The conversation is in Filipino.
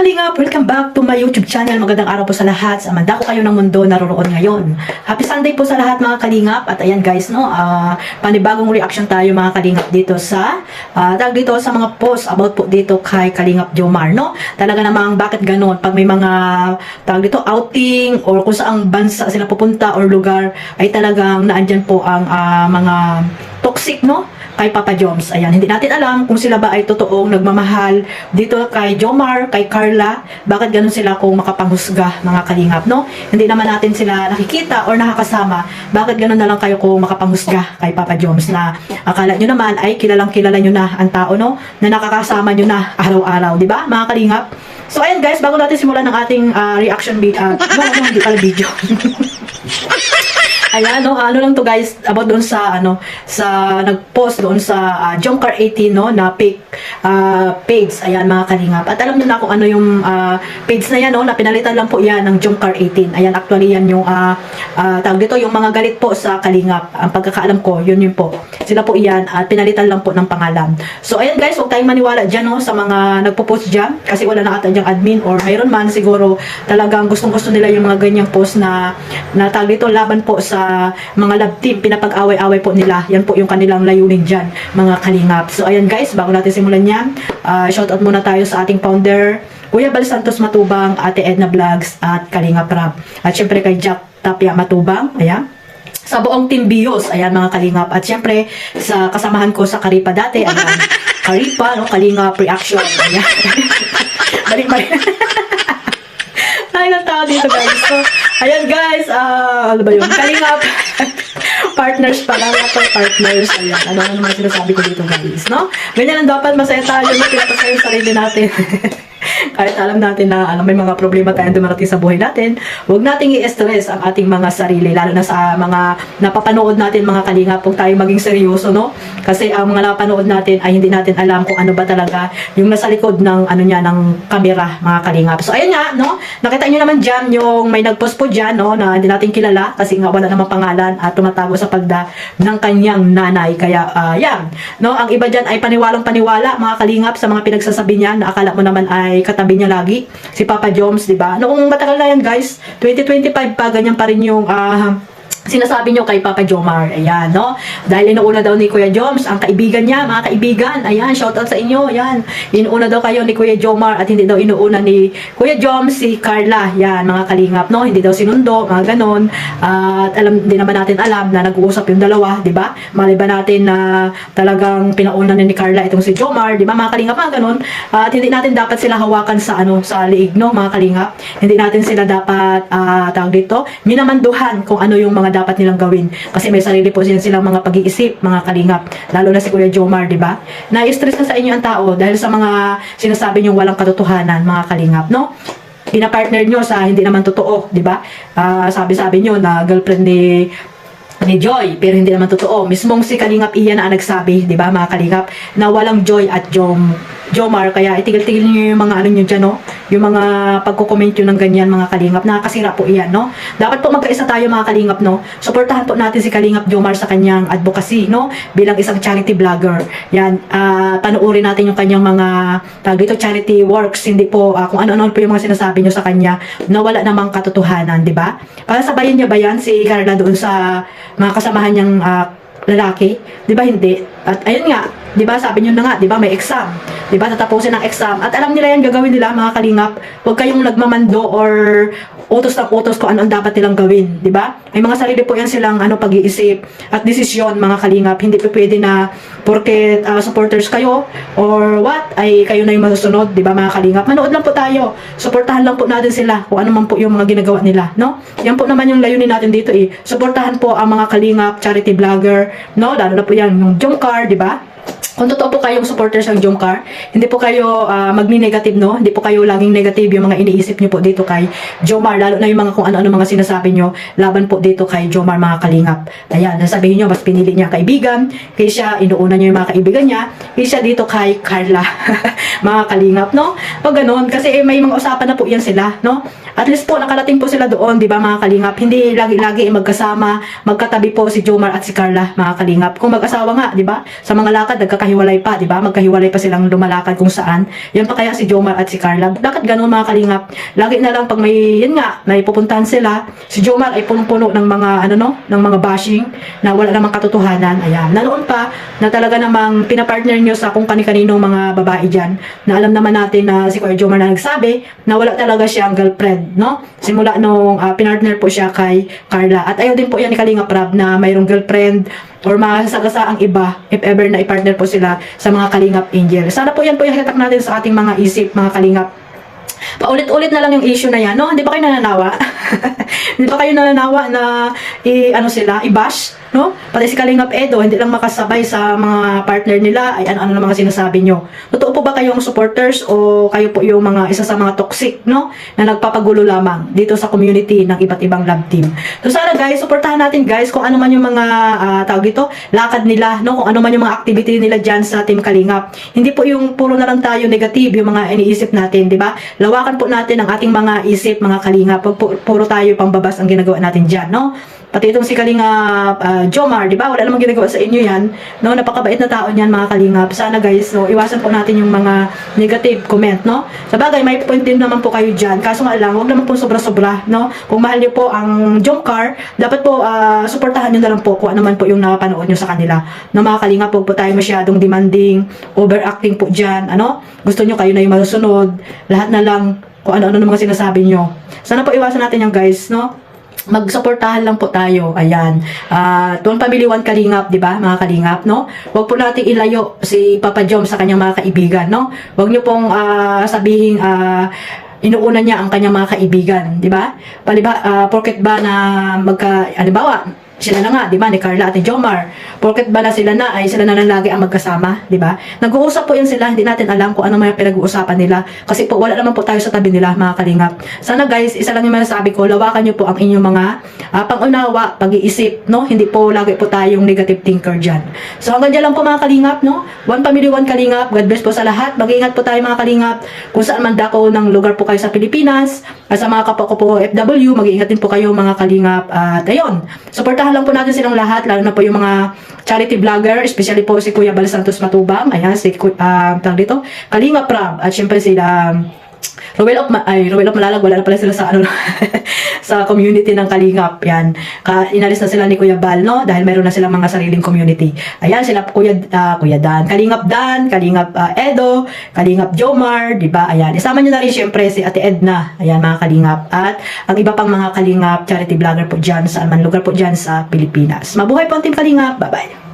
Kalingap! Welcome back to my YouTube channel. Magandang araw po sa lahat. Sa manda ko kayo ng mundo naroroon ngayon. Happy Sunday po sa lahat mga Kalingap. At ayan guys, no, panibagong reaction tayo mga Kalingap dito sa dito sa mga post about po dito kay Kalingap Jomar, no? Talaga namang bakit ganon? Pag may mga dito outing or kung saang bansa sila pupunta or lugar ay talagang naandyan po ang mga toxic, no? Kay Papa Joms. Ayan, hindi natin alam kung sila ba ay totoong nagmamahal dito kay Jomar, kay Carla. Bakit ganun sila kung makapanghusga mga Kalingap, no? Hindi naman natin sila nakikita or nakakasama. Bakit ganun na lang kayo kung makapanghusga kay Papa Joms na akala nyo naman ay kilalang kilala nyo na ang tao, no? Na nakakasama nyo na araw-araw, di ba mga Kalingap? So ayan guys, bago natin simulan ng ating reaction video, hindi pala video. Ayan, no, ano lang to guys, about doon sa, sa nag-post doon sa Jomcar 18, no, na fake page, ayan mga Kalingap. At alam niyo na kung ano yung page na yan, no, na pinalitan lang po yan ng Jomcar 18. Ayan, actually yan yung, tawag dito, yung mga galit po sa Kalingap. Ang pagkakaalam ko, yun po. Sila po iyan, at pinalitan lang po ng pangalan. So, ayan guys, huwag tayong maniwala dyan, no, sa mga nagpo-post dyan, kasi wala na ata dyang admin, or mayroon man, siguro, talagang gustong-gusto nila yung mga ganyang post na tawag dito, laban po sa mga love team, pinapag-away-away po nila. Yan po yung kanilang layunin dyan, mga Kalingap. So ayan guys, bago natin simulan yan, shoutout muna tayo sa ating founder, Kuya Bal Santos Matubang, Ate Edna Vlogs, at Kalingap Rap. At syempre kay Jack Tapia Matubang, ayan. Sa buong Team Bios, ayan mga Kalingap. At syempre, sa kasamahan ko sa Karipa dati, ayan, Karipa, no, Kalingap Reaction, ayan. Balik-balik. Ay, ng tao dito guys. So, ayan guys, ano ba yun? Kalingap. Partners pala, partners. Ayan, ano naman sinasabi ko dito guys, no? Ganyan ang dapat, masaya tayo, no? Pinapasaya yung sarili natin. Kahit alam natin na may mga problema tayong dumarating sa buhay natin, huwag nating i-stress ang ating mga sarili, lalo na sa mga napapanood natin mga Kalingap, huwag tayong maging seryoso, no? Kasi ang mga napapanood natin ay hindi natin alam kung ano ba talaga yung nasa likod ng ng kamera, mga Kalingap. So ayan nga, no? Nakita nyo naman dyan yung may nagpost po dyan, no? Na hindi natin kilala kasi nga wala namang pangalan at tumatago sa pagda ng kanyang nanay. Kaya yan, no? Ang iba dyan ay paniwalang paniwala, mga Kalingap, sa mga pinagsasabi niya na akala mo naman ay katabi niya lagi si Papa Joms, di ba? Noong matagal na yan, guys, 2025 pa, ganyan pa rin yung sinasabi nyo kay Papa Jomar. Ayan, no? Dahil inuuna daw ni Kuya Joms, ang kaibigan niya, mga kaibigan. Ayan, shoutout sa inyo. Ayan, inuuna daw kayo ni Kuya Jomar at hindi daw inuuna ni Kuya Joms si Carla. Ayan, mga Kalingap, no? Hindi daw sinundo, mga ganon. At alam din naman natin alam na nag-uusap yung dalawa, di ba? Maliban natin na talagang pinauna ni Carla itong si Jomar, di ba? Mga Kalingap, mga ganon. At hindi natin dapat sila hawakan sa sa liig, no? Mga Kalingap. Hindi natin sila dapat tawag dito, minamanduhan kung ano yung mga dapat nilang gawin. Kasi may sarili po silang mga pag-iisip, mga Kalingap. Lalo na si Kuya Jomar, di ba? Na-stress na sa inyo ang tao dahil sa mga sinasabi nyo walang katotohanan, mga Kalingap, no? Pinapartner nyo sa hindi naman totoo, di ba? Sabi-sabi nyo na girlfriend ni Joy, pero hindi naman totoo. Mismong si Kalingap Ian na nagsabi, di ba, mga Kalingap, na walang Joy at Jomar, kaya itigil-tigil niyo yung mga nyo dyan, no? Yung mga pagko-comment yun ng ganyan, mga Kalingap, nakakasira po iyan, no? Dapat po magkaisa tayo, mga Kalingap, no? Suportahan po natin si Kalingap Jomar sa kanyang advocacy, no? Bilang isang charity vlogger. Yan, panuorin natin yung kanyang mga dito, charity works, hindi po, kung ano-ano po yung mga sinasabi nyo sa kanya na wala namang katotohanan, di ba? Para sabayin niya ba yan si Carla doon sa mga kasamahan niyang lalaki? Di ba hindi? At ayun nga, di ba sabi niyo na nga, di ba may exam, di ba tatapusin ang exam, at alam nila yan gagawin nila, mga Kalingap. Huwag kayong nagmamando or utos ng utos kung ano ang dapat nilang gawin, di ba? May mga sarili po yan silang pag-iisip at desisyon, mga Kalingap. Hindi po pwede na porket supporters kayo or what ay kayo na yung masusunod, di ba, mga Kalingap? Manood lang po tayo, suportahan lang po natin sila kung ano man po yung mga ginagawa nila, no? Yan po naman yung layunin natin dito, suportahan po ang mga Kalingap charity vlogger, no? Lalo na po yan yung Jomcar, di ba? Kung totoo po kayong supporters ng Jomcar, hindi po kayo magni-negative, no? Hindi po kayo laging negative yung mga iniisip nyo po dito kay Jomar, lalo na yung mga kung ano-ano mga sinasabi nyo laban po dito kay Jomar, mga Kalingap. Ayan, nasabihin nyo, mas pinili niya kaibigan, kaysa inuuna niya yung mga kaibigan niya, kaysa dito kay Carla. Mga Kalingap, no? Pag ganun, kasi may mga usapan na po yan sila, no? At least po, nakarating po sila doon, di ba mga kalingap? Hindi lagi-lagi magkasama, magkatabi po si Jomar at si Carla, mga kalingap. Kung mag-asawa nga, di ba? Sa mga lakad, nagkakahiwalay pa, di ba? Magkahiwalay pa silang lumalakad kung saan. Yan pa kaya si Jomar at si Carla. Bakit ganun mga kalingap? Lagi na lang pag may, yan nga, may pupuntahan sila, si Jomar ay punong-puno ng mga, ng mga bashing na wala namang katotohanan. Ayan. Nanoon pa na talaga namang pinapartner nyo sa kung kani-kaninong mga babae dyan, na alam naman natin na si Kuya Jomar na nagsabi na wala talaga siyang girlfriend, no? Simula nung pinartner po siya kay Carla. At ayaw din po yan ni Kalinga Prab na mayroong girlfriend or masagasa ang iba if ever na i-partner po sila sa mga Kalingap Angel. Sana po yan po yung hatak natin sa ating mga isip, mga Kalingap. Paulit-ulit na lang yung issue na yan, no? Hindi ba kayo nananawa? Hindi ba kayo nananawa na i-bash, no? Pati si Kalingap Edo, hindi lang makasabay sa mga partner nila, ay ano na mga sinasabi nyo. Totoo po ba kayong supporters o kayo po yung mga isa sa mga toxic, no? Na nagpapagulo lamang dito sa community ng iba't ibang love team. So sana guys, supportahan natin guys kung ano man yung mga tawag dito, lakad nila, no? Kung ano man yung mga activity nila dyan sa Team Kalingap. Hindi po yung puro na lang tayo negative, yung mga iniisip natin, di ba? Lawakan po natin ang ating mga isip, mga Kalingap. Puro tayo pambabas ang ginagawa natin dyan, no? Pati itong si Kalingap Jomar, di ba? Wala namang ginagawa sa inyo yan, no? Napakabait na tao niyan, mga Kalingap. Sana guys, so iwasan po natin yung mga negative comment, no? Sa bagay, may point din naman po kayo dyan. Kaso nga lang, huwag naman po sobra-sobra, no? Kung mahal niyo po ang Jomcar, dapat po suportahan niyo na lang po kung ano man po yung napanood niyo sa kanila. No, mga Kalingap, huwag po tayo masyadong demanding, overacting po dyan, ano? Gusto niyo kayo na yung masusunod, lahat na lang kung ano-ano ng mga sinasabi niyo. Sana po iwasan natin yung guys, no? Magsuportahan lang po tayo. Ayan. Tuwang Family One Kalingap, di ba? Mga Kalingap, no? Huwag po nating ilayo si Papa Jom sa kanyang mga kaibigan, no? Huwag niyo pong sabihin inuuna niya ang kanyang mga kaibigan, di ba? Porket ba na halimbawa, sila na nga, di ba, ni Carla at ni Jomar. Porket ba na sila na, ay sila na lang lagi ang magkasama, di ba? Nag-uusap po yan sila, hindi natin alam kung ano may pinag-uusapan nila. Kasi po, wala naman po tayo sa tabi nila, mga Kalingap. Sana guys, isa lang yung masasabi ko, lawakan nyo po ang inyong mga pang-unawa, pag-iisip, no? Hindi po lagi po tayong negative thinker dyan. So hanggang dyan lang po mga Kalingap, no? One Family, One Kalingap. God bless po sa lahat. Mag-iingat po tayo mga Kalingap. Kung saan man dako ng lugar po kayo sa Pilipinas, sa mga kapwa ko po FW, mag-iingat din po kayo mga Kalingap. At ayun, supportahan lang po natin silang lahat, lalo na po yung mga charity vlogger, especially po si Kuya Bal Santos Matubang, ayan, si tawag dito, Kalinga Prab, at syempre si Rowel of Malalag, wala na pala sila sa sa community ng Kalingap. Yan. Inalis na sila ni Kuya Bal, no? Dahil meron na silang mga sariling community. Ayan, sila Kuya Dan, Kalingap Edo, Kalingap Jomar, di ba? Ayan. Isama niyo na rin syempre si Ate Edna. Ayan, mga Kalingap. At ang iba pang mga Kalingap charity vlogger po dyan sa man lugar po dyan sa Pilipinas. Mabuhay po ang Team Kalingap. Bye-bye.